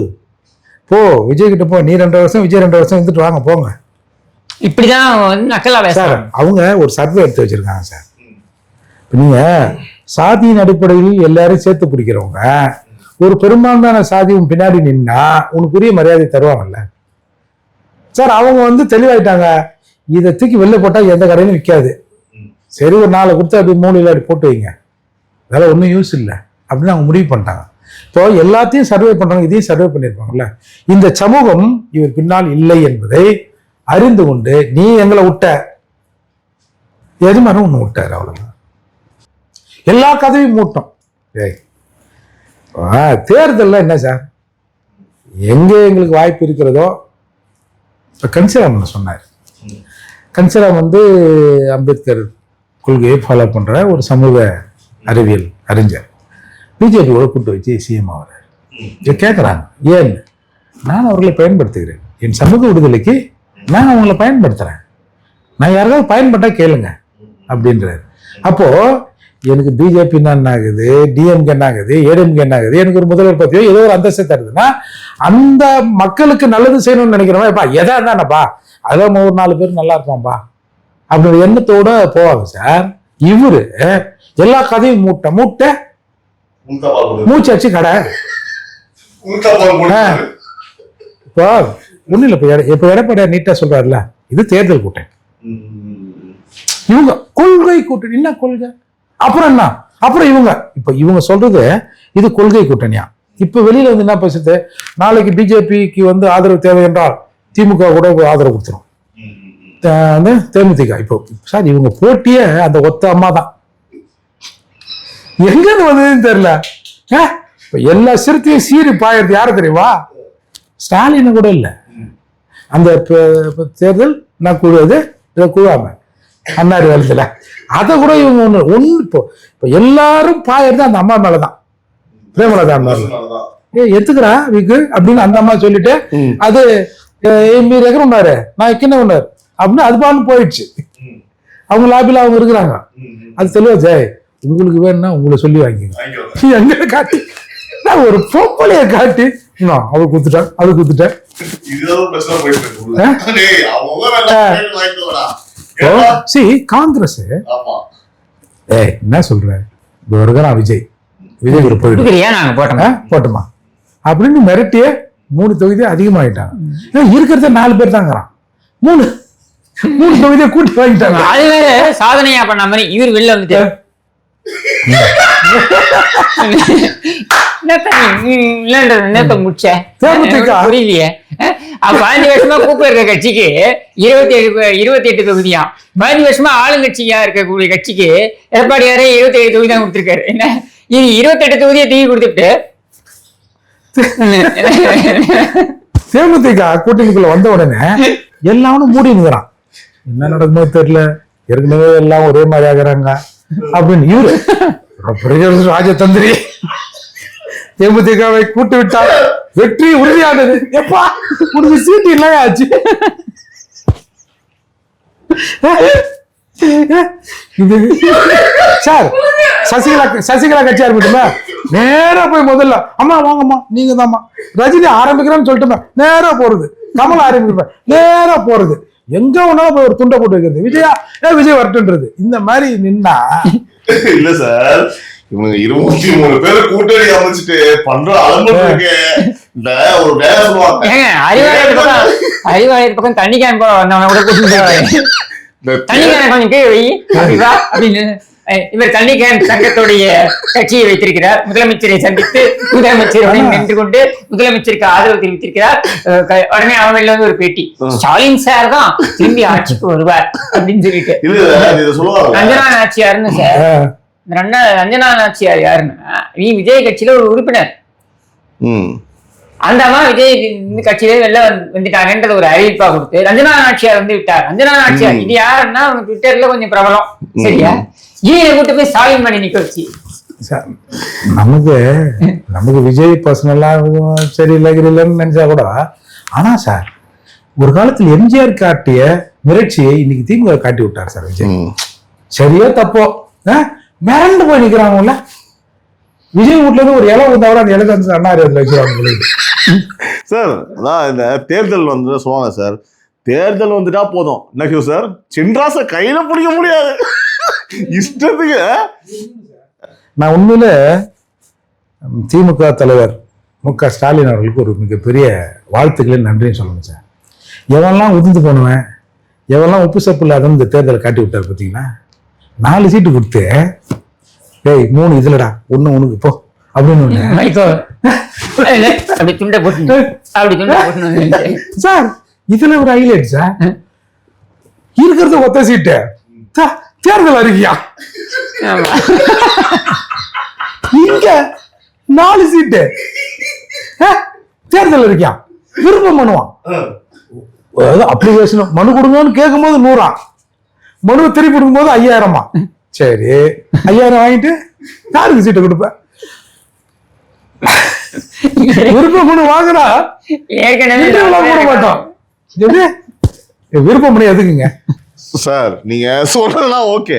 போ, விஜய் கிட்ட போ, நீ 2 வருஷம் விஜய் 2 வருஷம் இருந்துட்டு வாங்க போங்க. இப்படிதான் நக்கலா சார். அவங்க ஒரு சர்வே எடுத்து வச்சிருக்காங்க சார். நீங்க சாதியின் அடிப்படையில் எல்லாரும் சேர்த்து பிடிக்கிறவங்க ஒரு பெரும்பான்மையான சாதியும் பின்னாடி நின்னா உனக்குரிய மரியாதை தருவாங்கல்ல சார். அவங்க தெளிவாயிட்டாங்க, இதை தூக்கி வெளில போட்டா எந்த கடையிலும் விற்காது, சரி ஒரு 4 கொடுத்து அப்படி 3 இல்லாடி போட்டு வைங்க, அதெல்லாம் ஒன்றும் யூஸ் இல்லை அப்படின்னு அவங்க முடிவு பண்ணிட்டாங்க. இப்போ எல்லாத்தையும் சர்வே பண்றாங்க, இதையும் சர்வே பண்ணியிருப்பாங்கல்ல. இந்த சமூகம் இவர் பின்னால் இல்லை என்பதை அறிந்து கொண்டு நீ எங்களை விட்ட எது மாதிரி ஒன்று விட்டாரு, அவ்வளவுதான். எல்லா கதவையும் மூட்டம். தேர்தல்ல என்ன சார், எங்க எங்களுக்கு வாய்ப்பு இருக்கிறதோ, கன்சிராமன் சொன்னார். கன்சிராம் அம்பேத்கர் கொள்கையை ஃபாலோ பண்ற ஒரு சமூக அறிவியல் அறிஞர். பிஜேபியோட கூட்டு வச்சு சிஎம் ஆகிறார். கேட்குறாங்க ஏன், நான் அவர்களை பயன்படுத்துகிறேன், என் சமூக விடுதலைக்கு நான் அவங்களை பயன்படுத்துறேன், நான் யாராவது பயன்பட்டா கேளுங்க அப்படின்றாரு. அப்போ எனக்கு பிஜேபி என்ன ஆகுது, டிஎம்கே என்ன ஆகுது, ஏடிஎம்கே என்ன ஆகுது, எனக்கு ஒரு முதல்வர் பத்தியோ ஏதோ ஒரு அந்தஸ்து தருதுன்னா அந்த மக்களுக்கு நல்லது செய்யணும்னு நினைக்கிறவா எதா இருந்தானப்பா அதில் ஒரு 4 பேர் நல்லா இருப்பான்பா அப்படின்ற எண்ணத்தோட போவாங்க சார். இவரு எல்லா கதையும் மூட்டை மூச்சாச்சு கடை. இப்போ ஒண்ணு இல்ல, இப்ப எடப்பாடியார் நீட்டா சொல்றாருல, இது தேர்தல் கூட்டணி, இவங்க கொள்கை கூட்டணி. என்ன கொள்கை, அப்புறம் என்ன, அப்புறம் இவங்க சொல்றது இது கொள்கை கூட்டணியா. இப்ப வெளியில என்ன பேசுறது, நாளைக்கு பிஜேபிக்கு ஆதரவு தேவை என்றால் திமுக கூட ஆதரவு கொடுத்துரும் தேமுதிக. இப்போ சார் இவங்க போட்டியே அந்த ஒத்த அம்மா தான், எங்க வந்ததுன்னு தெரியல. எல்லா சிறுத்தையும் சீறி பாயறது யாரு தெரியுமா, ஸ்டாலின் கூட இல்ல. அந்த தேர்தல் நான் குழுவது இதை குழுவாம அண்ணாரி வளத்துல அதை கூட இவங்க ஒண்ணு இப்போ எல்லாரும் பாயறது அந்த அம்மா மேலதான், பிரேமலதா மேல. எத்துக்கிறா வீக்கு அப்படின்னு அந்த அம்மா சொல்லிட்டு அது மீறி எகருன்னாரு நான் கிண்ண உண்டாரு அப்படின்னு அது பான்னு போயிடுச்சு. அவங்க லாபில அவங்க இருக்கிறாங்க. அது தெளிவா ஜெய் உங்களுக்கு வேணும்னா உங்களை சொல்லி வாங்கிங்க, எங்க காட்டி நான் ஒரு பொம்பளைய காட்டி அவ குத்துட்டேன் அது குத்துட்டேன். காங்கிரஸ் என்ன சொல்ற விஜய் கூட போயிட்டு போட்டுமா அப்படின்னு மிரட்டிய 3 தொகுதி அதிகமாயிட்டாங்க. இருக்கிறத 4 பேர் தாங்கிறான், 3 தொகுதியை கூட்டி வாங்கிட்டாங்க. அது வேற சாதனையா பண்ண மாதிரி இவர் வெளில வந்துட்டு புரியலையே. 15 வருஷமா கூப்ப இருக்க கட்சிக்கு 28 தொகுதியா, 15 வருஷமா ஆளுங்கட்சியா இருக்கக்கூடிய கட்சிக்கு எடப்பாடியாரே 27 தொகுதி தான் கொடுத்திருக்காரு. என்ன இது 28 தொகுதியை தூக்கி கொடுத்துட்டு தேமுதிக கூட்டணிக்குள்ள வந்த உடனே எல்லாரும் மூடி நிற்கிறான். என்ன நடக்குமோ தெரியல, ஏற்கனவே எல்லாம் ஒரே மாதிரி ஆகிறாங்க அப்படின்னு இவரு ராஜதந்திரி தேமுதிகவை கூட்டு விட்டார், வெற்றி உறுதியானது. எப்பா உனக்கு சீட்டு இல்லையா ஆச்சு. சார் சசிகலா கட்சியா இருக்கட்டுமே, நேரா போய் முதல்ல அம்மா வாங்கம்மா நீங்க தான்மா ரஜினி ஆரம்பிக்கிறேன்னு சொல்லிட்டு நேரா போறது, கமல் ஆரம்பிக்கிறேன் நேரா போறது, எங்க ஒன்னாலும் போய் ஒரு துண்டை போட்டு வைக்கிறது, விஜய் வரட்டுன்றது. இந்த மாதிரி நின்னா இல்ல சார், இவங்க 23 பேரை கூட்டணி அமைச்சிட்டு பண்ற அலம்பு இந்த ஒரு வேலை சொல்லுவாங்க. அறிவாலயத்து பக்கம் தண்ணி கேன் போல வந்தவன கூட கூட்டிட்டு தண்ணி கேன் கொஞ்சம் கீழே வை அப்படிவா அப்படின்னு இவர் தண்ணி கேன் சங்கத்துடைய கட்சியை வைத்திருக்கிறார். முதலமைச்சரை சந்தித்து முதலமைச்சருடன் நின்று கொண்டு முதலமைச்சருக்கு ஆதரவு தெரிவித்திருக்கிறார். உடனே அவங்கள வந்து ஒரு பேட்டி, ஸ்டாலின் சார் தான் திரும்பி ஆட்சிக்கு வருவார் அப்படின்னு சொல்லிட்டு. ரஞ்சனா நாச்சியார்னு சார், ரஞ்சனா நாச்சியார் யாருன்னா விஜய் கட்சியில ஒரு உறுப்பினர். அந்த அம்மா விஜய் கட்சியில வெளில வந்துட்டாங்கன்றது ஒரு அறிவிப்பா கொடுத்து ரஞ்சனா நாச்சியார் வந்து விட்டார். ரஞ்சனா நாச்சியார் இது யாருன்னா அவங்க ட்விட்டர்ல கொஞ்சம் பிரபலம். சரியா, ஈழ கூட்டு போய் ஸ்டாலின் பண்ணி நிக்க வச்சு நமக்கு விஜய் பர்சனலா சரியில்லை இல்லைன்னு நினைச்சா கூட, ஆனா சார் ஒரு காலத்தில் எம்ஜிஆர் காட்டிய மிரட்சியை இன்னைக்கு திமுக காட்டி விட்டார் சார் விஜய். சரியா தப்போ மிரண்டு போய் நிக்கிறாங்கல்ல. விஜய் வீட்டுல இருந்து ஒரு இலை வந்தா கூட அந்த இலை வந்து அண்ணாரு வச்சிருவாங்க சார். அதான் இந்த தேர்தல் வந்து சொல்லுவாங்க சார், தேர்தல் வந்துட்டா போதும் என்ன சார், சின்ராச கையில பிடிக்க முடியாது இஷ்டத்துக்கு. நான் உண்மையில திமுக தலைவர் மு.க. ஸ்டாலின் அவர்களுக்கு ஒரு மிகப்பெரிய வாழ்த்துக்களை நன்றின்னு சொல்லணும் சார். எவெல்லாம் உதிர்ந்து போனவன், எவெல்லாம் உப்பு சப்பு இல்லாத இந்த தேர்தலை காட்டி விட்டார் பார்த்தீங்கன்னா, 4 சீட்டு கொடுத்து டேய் 3 இதுலடா ஒண்ணு உனக்கு போ அப்படின்னு சார். இதுல ஒரு ஹைலைட் சார், இருக்கிறது ஒத்த சீட்டு தேர்தல் அறிக்கையா, இங்க 4 சீட்டு தேர்தல் அறிக்கையா, விருப்பம் பண்ணுவான். அப்ளிகேஷன் மனு கொடுங்கன்னு கேட்கும் போது 100, மனுவை திருப்பி கொடுக்கும் போது 5000. சரி 5000 வாங்கிட்டு யாருக்கு சீட்டை கொடுப்பேன்? விருப்பம் பண்ணி வாங்குறா போட மாட்டோம். விருப்பம் பண்ணி எதுக்குங்க சார்? நீங்க சொல்றதுலாம் ஓகே.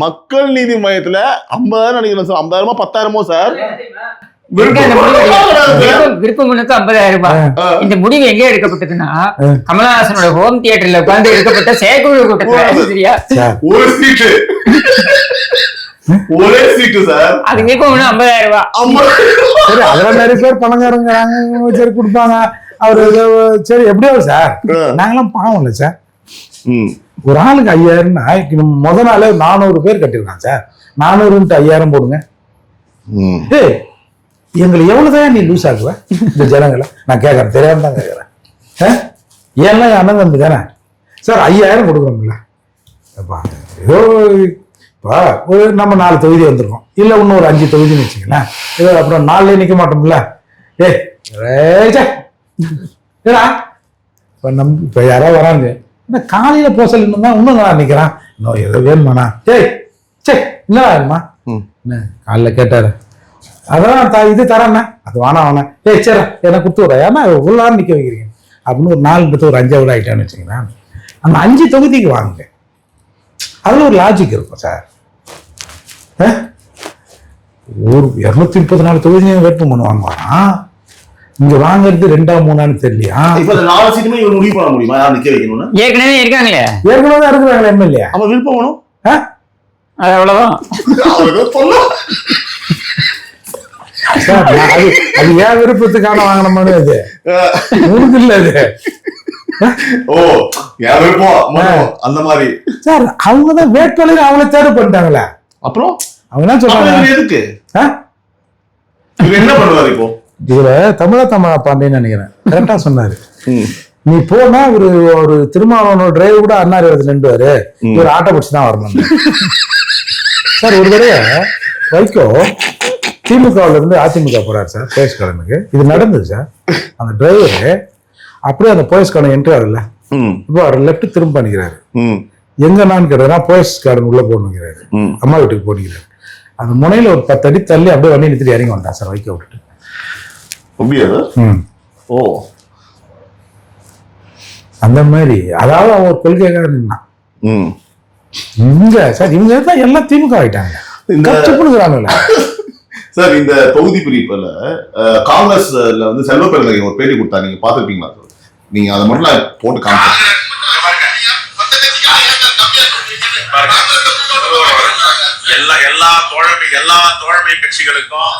மக்கள் நீதி மையத்துல 50,000 நினைக்கிறேன் சார். 50,000 10,000 சார் விருப்ப மனுக்கு 50,000 ரூபாய். இந்த முடிவு எங்க எடுக்கப்பட்டதுன்னா கமலஹாசனோட ஹோம் தியேட்டர்ல உட்கார்ந்து எடுக்கப்பட்ட செயற்குழு கூட்டத்துல. சரியா, ஒரே சீட்டு சார். அது விருப்ப மனு 50,000 ரூபாய். சரி, அதுல நிறைய பேர் பணக்காரங்க சரி கொடுப்பாங்க. அவரு சரி எப்படியோ சார், நாங்களாம் பாவம் இல்லை சார். ஒரு ஆளுக்கு 5,000னா முத நாளே 400 பேர் கட்டிருக்கான் சார். 400 5,000 போடுங்க. எங்களை எவ்வளவுதான் நீ லூஸ் ஆகுவ இந்த ஜனங்களை? நான் கேட்கறேன், தெரியாம தான் கேட்கறேன். ஏன்னா அண்ணன் தம்பி தானே சார். 5,000 கொடுக்குறோம்ல, ஏதோ இப்போ ஒரு நம்ம 4 தொகுதி வந்திருக்கோம், இல்லை இன்னும் ஒரு 5 தொகுதின்னு வச்சுக்கலாம். ஏதோ அப்புறம் 4லே நிற்க மாட்டோம்ல. ஏடா இப்போ இப்போ யாராவது வராங்க, என்ன காலையில போசல் இன்னும் தான் இன்னும் நான் நிற்கிறான், இன்னும் ஏதோ வேணுமாண்ணா? என்ன வேணுமா? என்ன காலைல கேட்டாரு, அதான் இது தரேண்ணா, அது வேணா வேணா. சரி என்ன கொடுத்து விட, ஏன்னா உள்ளார நிற்க வைக்கிறீங்க அப்படின்னு ஒரு 4 ஒரு 5 ஆகிட்டான்னு வச்சுங்களேன். அந்த 5 தொகுதிக்கு வாங்க, அதுல ஒரு லாஜிக் இருக்கும் சார். ஒரு 234 தொகுதி வேட்பு பண்ணுவாங்க, இங்க வாங்குறது 2ஆ 3ஆன்னு தெரியலையா? இப்ப 4 சீட்டுமே இவர் முடிவு பண்ண முடியுமா? யார் நிக்க வைக்கணும்னு ஏற்கனவே இருக்காங்களே, ஏற்கனவே தான் இருக்கிறாங்களே எம்எல்ஏ. அவன் விருப்பம் வேணும், அது அவ்வளவுதான். அது ஏன் விருப்பத்துக்கான வாங்கினோம்னு அது உனக்கு இல்ல. அது அந்த மாதிரி சார் அவங்கதான் வேட்பாளர் அவங்கள தேர்வு பண்ணிட்டாங்களே. அப்புறம் அவங்க என்ன சொல்றாங்க, எதுக்கு என்ன பண்ணுவாரு? இப்போ இதுல தமிழா பாண்டியன்னு நினைக்கிறேன் கரெக்டா சொன்னாரு. நீ போனா ஒரு திருமாவளவனோட டிரைவர் கூட அண்ணாரி நின்றுவாரு, இவர் ஆட்டோ பிடிச்சு தான் வரணும் சார். ஒரு தடவை வைகோ திமுகவுல இருந்து அதிமுக போறாரு சார் போயஸ் கார்டனுக்கு. இது நடந்தது சார். அந்த டிரைவரு அப்படியே அந்த போயஸ் கார்டன் என்ட்ரி ஆகல, இப்போ அவர் லெப்ட் திரும்ப பண்ணிக்கிறாரு. எங்க நான் கேட்டா போயஸ் கார்டன் உள்ள போகணுங்கிறாரு, அம்மா வீட்டுக்கு போனிக்கிறாரு. அந்த முனையில ஒரு 10 அடி தள்ளி அப்படியே வண்டி நிறுத்தி இறங்கி வந்தான் சார் வைக்க விட்டுட்டு. ஓ அந்த மாதிரி, அதாவது அவன் ஒரு கொள்கைக்காரன் நின்னான். இங்க சார் இவங்க தான் எல்லாம் திமுக ஆயிட்டாங்க, கஷ்டப்படுகிறாங்கல்ல சார். இந்த தொகுதி பிரிப்புல காங்கிரஸ்ல வந்து செல்வ பெருந்தகை ஒரு பேட்டி கொடுத்தா, நீங்க பாத்துருப்பீங்களா? நீங்க அதை மட்டும் நான் போட்டு காமிச்சேன். எல்லா தோழமை கட்சிகளுக்கும்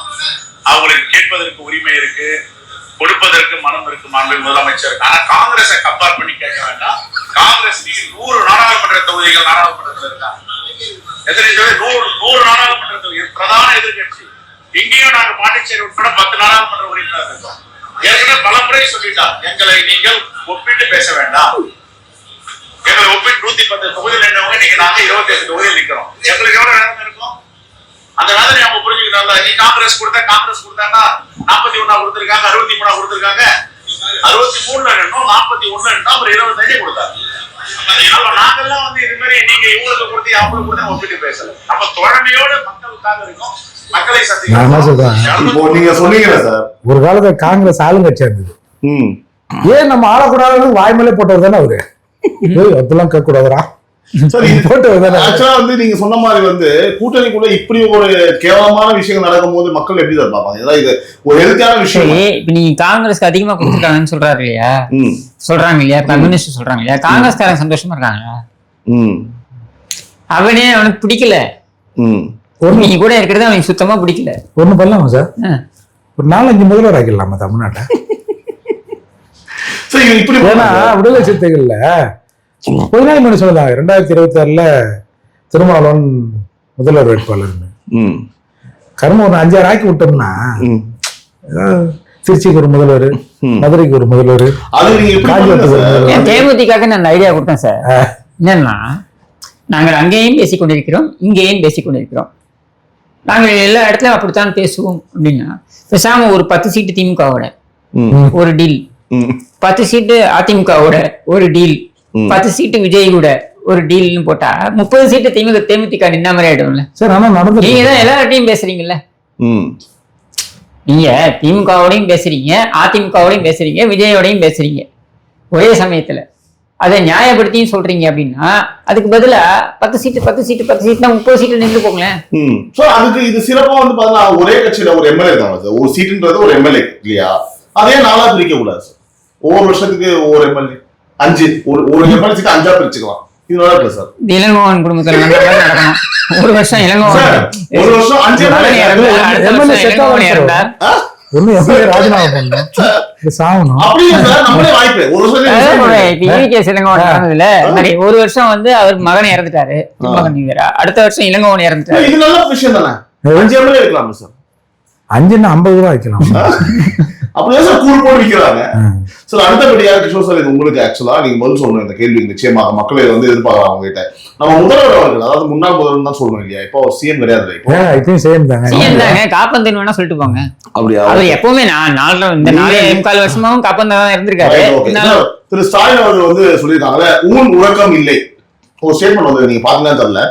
அவங்களுக்கு கேட்பதற்கு உரிமை இருக்கு, கொடுப்பதற்கு மனம் இருக்கு மாண்புமிகு முதலமைச்சர். ஆனா காங்கிரஸை கம்பேர் பண்ணி கேட்க வேண்டாம். காங்கிரஸ் 100 நாடாளுமன்ற தொகுதிகள் நாடாளுமன்றத்தில் இருக்காங்க. எத்தனை 100 நாடாளுமன்ற தொகுதிகள் பிரதான எதிர்கட்சி. இங்கேயும் நாங்க பாண்டிச்சேரி உட்பட 10 நாடாளுமன்ற உறுப்பினர் இருக்கோம். ஏற்கனவே பல முறை சொல்லிட்டார், எங்களை நீங்கள் ஒப்பிட்டு பேச வேண்டாம். எங்களை ஒப்பிட்டு 110 தொகுதியில் நின்றவங்க நீங்க நாங்க 28 தொகுதியில் நிக்கிறோம். எங்களுக்கு எவ்வளவு நேரம் இருக்கும்? அந்த வேதனை அவங்க புரிஞ்சுக்கிறாங்க. நீ காங்கிரஸ் கொடுத்தாங்கன்னா 41 கொடுத்திருக்காங்க, 63 கொடுத்திருக்காங்க, 63 நின்னோம், 41 நின்னோம், அப்புறம் 25 கொடுத்தாங்க. நாங்கெல்லாம் வந்து இது மாதிரி நீங்க இவங்களுக்கு கொடுத்து அவங்களுக்கு கொடுத்து ஒப்பிட்டு பேசல. நம்ம தோழமையோட மக்களுக்காக இருக்கோம், மக்களை சந்திக்கிறோம். இப்போ நீங்க சொன்னீங்கல்ல சார், ஒரு காலத்துல காங்கிரஸ் ஆளுங்கட்சியா இருந்தது. ஏன் நம்ம ஆளக்கூடாதுன்னு வாய்மொழி போட்டவர் தானே அவரு. அதெல்லாம் கேட்க கூடாதுரா வந்து நீங்க சொன்ன மாதிரி வந்து கூட்டணிக்குள்ள இப்படி ஒரு கேவலமான விஷயங்கள் நடக்கும் போது மக்கள் எப்படி தான் பார்ப்பாங்க? ஏதாவது இது ஒரு எதிர்க்கான விஷயம். இப்ப நீங்க காங்கிரஸ்க்கு அதிகமா கொடுத்துருக்காங்கன்னு சொல்றாரு இல்லையா, சொல்றாங்க இல்லையா, கம்யூனிஸ்ட் சொல்றாங்க இல்லையா, காங்கிரஸ்காரன் சந்தோஷமா இருக்காங்க. அவனே அவனுக்கு பிடிக்கல, நீ கூட இருக்கிறது அவனுக்கு சுத்தமா பிடிக்கல. ஒண்ணு பண்ணலாமா சார், ஒரு 4-5 முதல்வர் ஆக்கிடலாமா தமிழ்நாட்டை? விடுதலை சிறுத்தைகள்ல கொஞ்ச நாள் முன்னாடி சொல்லலாம் 2026 திருமாவளவன் முதல்வர் வேட்பாளர்னு கர்மம் ஒரு 5-6 ஆக்கி விட்டோம்னா திருச்சிக்கு ஒரு முதல்வர், மதுரைக்கு ஒரு முதல்வர், தேமுதிக நான் ஐடியா கொடுத்தேன் சார். என்னன்னா நாங்கள் அங்கேயும் பேசிக் கொண்டிருக்கிறோம், இங்கேயும் பேசிக் கொண்டிருக்கிறோம், நாங்கள் எல்லா இடத்துலயும் அப்படித்தான் பேசுவோம் அப்படின்னா பேசாம ஒரு 10 சீட்டு திமுகவோட ஒரு டீல், 10 சீட்டு அதிமுகவோட ஒரு டீல், 10 சீட்டு விஜய் கூட ஒரு டீல்னு போட்டா 30 சீட்டு தேமுதிக நின்ன மாதிரி ஆயிடும்ல சார். ஆனா நடந்து நீங்க தான் எல்லார்ட்டையும் பேசுறீங்கல்ல, நீங்க திமுகவோடையும் பேசுறீங்க, அதிமுகவோடையும் பேசுறீங்க, விஜயோடையும் பேசுறீங்க ஒரே சமயத்துல. அதை நியாயப்படுத்தியும் சொல்றீங்க அப்படின்னா அதுக்கு பதிலா 10 சீட்டுனா 30 சீட்டு நின்று போங்களேன். அதுக்கு இது சிறப்பா வந்து பாத்தீங்கன்னா ஒரே கட்சியில ஒரு எம்எல்ஏ தான் சார், ஒரு சீட்டுன்றது ஒரு எம்எல்ஏ இல்லையா? அதே 4ஆ பிரிக்க கூடாது சார். ஒவ்வொரு வருஷத்துக்கு ஒவ்வொரு எம்எல்ஏ 5 ஒரு எம்எல்ஏக்கு 5ஆ பிரிச்சுக்கலாம். இது நல்லா இருக்கு சார். இளங்கோவன் குடும்பத்துல நடக்கணும். ஒரு வருஷம் இளங்கோவன், ஒரு வருஷம் 5 இறந்தார், ஒண்ணு எம்எல்ஏ ராஜினாமா பண்ணணும் சாகணும் அப்படியே சார். நம்மளே வாய்ப்பு ஒரு வருஷம் இளங்கோவன் நடந்ததுல மாதிரி ஒரு வருஷம் வந்து அவர் மகன் இறந்துட்டாரு, அடுத்த வருஷம் இளங்கோவன் இறந்துட்டாரு. இது நல்ல விஷயம் தானே. 5 எம்எல்ஏ இருக்கலாம் சார். 5ன்னா 50 ரூபாய் வைக்கலாம். அப்படியே சார் கூறு போட்டு விற்கிறாங்க சார். அடுத்தபடியா கிஷோர் சார், இது உங்களுக்கு ஆக்சுவலா நீங்க பதில் சொல்லணும் இந்த கேள்விக்கு. நிச்சயமாக மக்களை வந்து எதிர்பார்க்கலாம் அவங்க கிட்ட. நம்ம முதல்வர் அவர்கள், அதாவது முன்னாள் முதல்வர் தான் சொல்லணும் இல்லையா? இப்போ சிஎம் கிடையாது, இப்போ சிஎம் தாங்க. காப்பந்தன் வேணா சொல்லிட்டு போங்க. அப்படியா? அவர் எப்பவுமே இந்த 4.25 வருஷமாவும் காப்பந்தன் தான் இருந்திருக்காரு. திரு ஸ்டாலின் அவர்கள் வந்து சொல்லியிருக்காங்க, ஊன் உறக்கம் இல்லை. ஒரு ஸ்டேட்மெண்ட் வந்து நீங்க பாத்தீங்கன்னா தெரியல.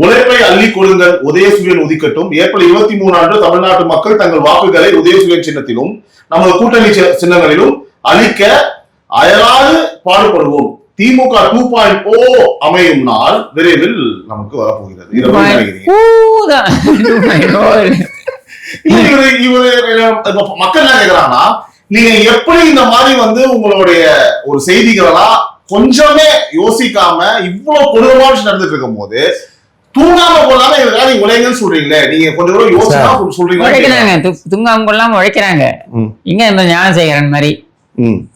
உழைப்பை அள்ளி கொடுங்கள், உதயசூரியன் உதிக்கட்டும். ஏப்ரல் 23 அன்று தமிழ்நாட்டு மக்கள் தங்கள் வாக்குகளை உதயசூரியன் சின்னத்திலும் நமது கூட்டணி சின்னங்களிலும் அளிக்க அயலாது பாடுபடுவோம். திமுக 2.0 அமையும் நாள் விரைவில் நமக்கு வரப்போகிறது. மக்கள் என்ன கேக்குறாங்கன்னா, நீங்க எப்படி இந்த மாதிரி வந்து உங்களுடைய ஒரு செய்திகளெல்லாம் கொஞ்சமே யோசிக்காம இவ்வளவு கொடூரமான விஷயம் நடந்துட்டு இருக்கும் போது தூங்காம கொள்ளாம இதுக்காக உழைங்கன்னு சொல்றீங்களே, நீங்க கொஞ்சம் கூட யோசிச்சா சொல்றீங்க. தூங்காம கொள்ளாம உழைக்கிறாங்க. இங்க இந்த ஞானசேகரன் மாதிரி,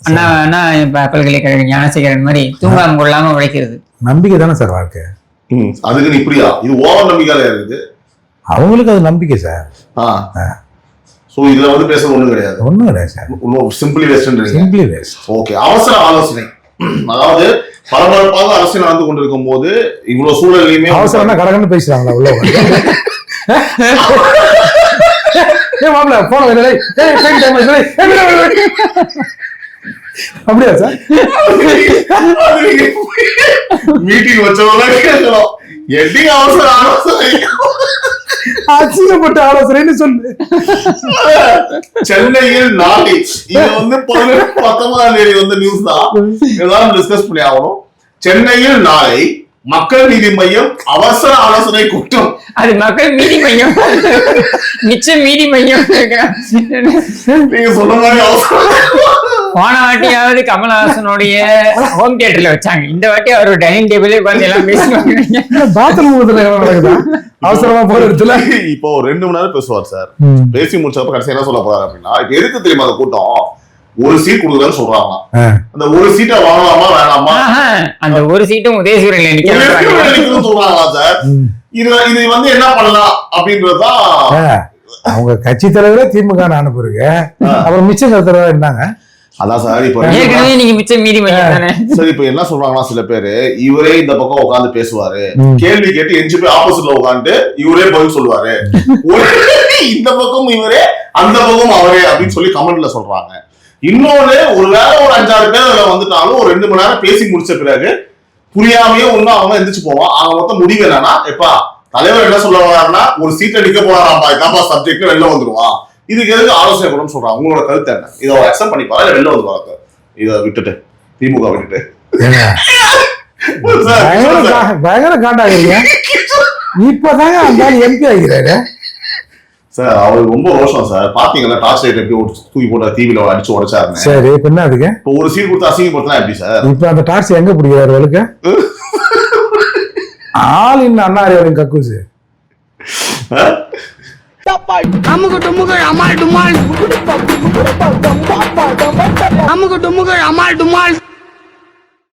அண்ணா பல்கலைக்கழக ஞானசேகரன் மாதிரி தூங்காம கொள்ளாம உழைக்கிறது நம்பிக்கை தானே சார் வாழ்க்கை. அதுக்கு இப்படியா? இது ஓவர் நம்பிக்கையா இருக்குது. அவங்களுக்கு அது நம்பிக்கை சார். சோ இதுல வந்து பேச ஒண்ணும் கிடையாது சார். Simply waste. ஓகே, அவசர ஆலோசனை. அதாவது பரபரப்பாக அரசியல் நடந்து கொண்டிருக்கும் போது இவ்வளவு சூழலையுமே அவசரம் கடகன்னு பேசுறாங்களா உள்ள அப்படியா சார்? மீட்டிங் வச்சவங்க எப்படி அவசர ஆலோசனை, அசிங்கப்பட்ட ஆலோசனைன்னு சொல்லு. சென்னையில் நாளை இது வந்து 19ஆம் தேதி வந்து நியூஸ் தான், எல்லாரும் டிஸ்கஸ் பண்ணி ஆகணும். சென்னையில் நாளை மக்கள் நீதி மையம் அவசர ஆலோசனை கூட்டம். அது மக்கள் நீதி மையம், மிச்ச நீதி மையம். நீங்க சொன்ன மாதிரி அவசரம் போன வாட்டியாவது கமலஹாசனுடைய ஹோம் தியேட்டர்ல வச்சாங்க, இந்த வாட்டி அவர் டைனிங் டேபிளே உட்காந்து எல்லாம் பேசுவாங்க. பாத்ரூம் நடக்குதா அவசரமா போற இடத்துல? இப்போ 2 மணி நேரம் பேசுவார் சார். பேசி முடிச்சப்ப கடைசி என்ன சொல்ல போறாரு அப்படின்னா, இப்ப எதுக்கு தெரியுமா அந்த கூட்டம் ஒரு சீட் கொடுக்குறதுன்னு சொல்றாங்க. அந்த ஒரு சீட்டை வாங்கலாமா வேணாமா? அந்த ஒரு சீட்டும் உதயசூரியன் நிக்கணும்னு சொல்றாங்களா சார்? இது வந்து என்ன பண்ணலாம் அப்படின்றதுதான். அவங்க கட்சி தலைவரே திமுக அனுப்புறீங்க, அப்புறம் மிச்சம் தலைவர் என்னங்க? அதான் சார் இப்ப ஏற்கனவே நீங்க மிச்சம் மீறி சரி இப்ப என்ன சொல்றாங்கன்னா சில பேரு, இவரே இந்த பக்கம் உட்காந்து பேசுவாரு, கேள்வி கேட்டு எஞ்சி போய் ஆப்போசிட்ல உட்காந்து இவரே பதில் சொல்லுவாரு, இந்த பக்கம் இவரே அந்த பக்கம் அவரே அப்படின்னு சொல்லி கமெண்ட்ல சொல்றாங்க. இன்னொன்னு, ஒருவேளை ஒரு 5-6 பேர் அதுல வந்துட்டாலும் ஒரு 2 மணி நேரம் பேசி முடிச்ச பிறகு புரியாமையே ஒண்ணு அவங்க எந்திரிச்சு போவான். அவங்க மொத்தம் முடிவு என்னன்னா, எப்பா தலைவர் என்ன சொல்ல வர்றாருன்னா ஒரு சீட்டை நிக்க போறாராம்பா, இதாம்பா சப்ஜெக்ட், வெளில வந்துருவான், இதுக்கு எதுக்கு ஆலோசனை பண்ணணும்னு சொல்றாங்க. உங்களோட கருத்து என்ன? இதை அக்செப்ட் பண்ணிப்பாரா இல்ல வெளில வந்து வராங்க? இதை விட்டுட்டு திமுக விட்டுட்டு பயங்கர காண்டாகிறீங்க. இப்பதாங்க அந்த எம்பி ஆகிறாரு சார். அவருக்கு ரொம்ப ரோஷம் சார். பாத்தீங்களா டார்ச் லைட் எப்படி தூக்கி போட்டு டிவில அடிச்சு உடைச்சாரு. சரி இப்ப என்ன அதுக்கு? இப்போ ஒரு சீட் கொடுத்து அசிங்கப்படுத்தினா எப்படி சார்? இப்ப அந்த டார்ச் எங்க பிடிக்கிறாரு அவளுக்கு? ஆள் இன்னும் அண்ணாரியாரின் கக்கூசு. அமுகு டுமுகள் அமால் டுமால், அமுகு டுமுகள் அமால் டுமால்.